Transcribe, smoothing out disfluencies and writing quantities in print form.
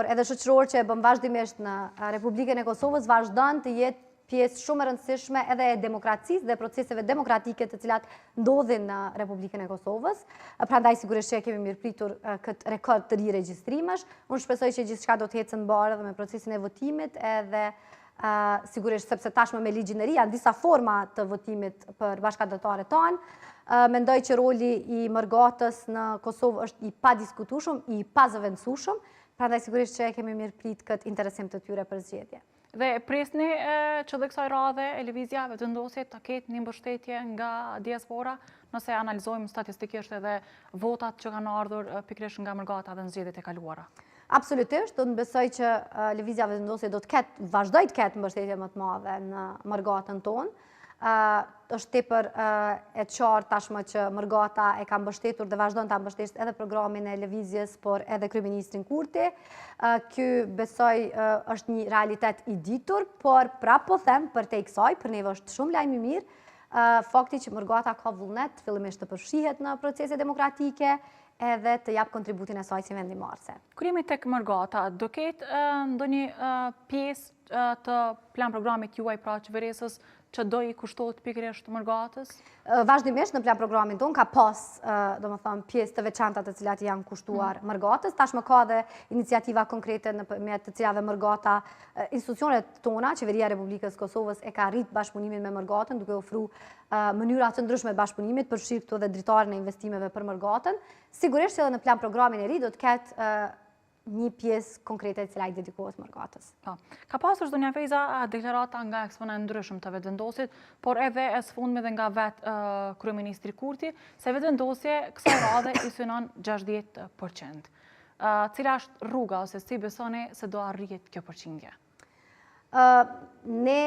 por edhe shoqëror që e bën vazhdimisht në Republikën e Kosovës, vazhdon të jetë pjesë shumë e rëndësishme edhe e demokracisë dhe proceseve demokratike të cilat ndodhin në Republikën e Kosovës. Prandaj sigurisht që kemi mirëpritur këtë rekord të ri regjistrimesh. Unë shpresoj që gjithçka do të ecë së bashku edhe me procesin e votimit edhe sigurisht sepse tashmë me ligjin e ri janë disa forma të votimit për bashkëdhëntarët tanë. Mendoj që roli i Mërgatës në Kosovë është i padiskutueshëm, i pazëvendësueshëm, prandaj sigurisht që kemi mirëprit këtë interesim të tyre për zgjedhje. Dhe presni që dhe kësaj radhe e lëvizja vetëvendosje të ketë një mbështetje nga diaspora, nëse analizojmë statistikisht edhe votat që kanë ardhur pikërisht nga Mërgata dhe në zgjedhjet e kaluara. Absolutisht, unë besoj që lëvizja vetëvendosje do të ketë, vazhdoj të ketë mbështetje më të madhe në Mërgatën tonë. Është tepër e qartë tashmë që Mërgata e ka mbështetur dhe vazhdon ta mbështetë edhe programin e lëvizjes, por edhe kryeministrin Kurti. Ky besoj është një realitet i ditur, por prapë po them për te i kësaj, për neve është shumë lajm i mirë, fakti që Mërgata ka vullnet fillimisht të përfshihet në procese demokratike edhe të jap kontributin e saj si vendimarrëse. Kur jemi tek Mërgata, do ketë ndonjë pjesë të plan programit juaj pra qeverisës që do i kushtohet pikërisht Mërgatës? Vazhdimisht në plan programin tonë ka pas, domethënë, pjesë të veçanta të cilat janë kushtuar Mërgatës. Tashmë ka dhe iniciativa konkrete nëpërmjet të cilave Mërgata, institucionet tona, Qeveria e Republikës Kosovës e ka rrit bashkëpunimin me Mërgatën, duke ofruar mënyra të ndryshme bashkëpunimit, përfshirë këtu edhe dritarin e investimeve për Mërgatën. Sigurisht që edhe në plan programin e ri do të ketë një pjesë konkrete e cila i dedikohet Mërgatës. Ka pasur ndonjë Feza deklarata nga eksponentë ndryshëm të vetëvendosit, por edhe e sfundme dhe nga vetë kryeministri Kurti, se vetëvendosje kësaj radhe i synon 60%. Cila është rruga ose si besoni se do arrihet kjo përqindje? Ne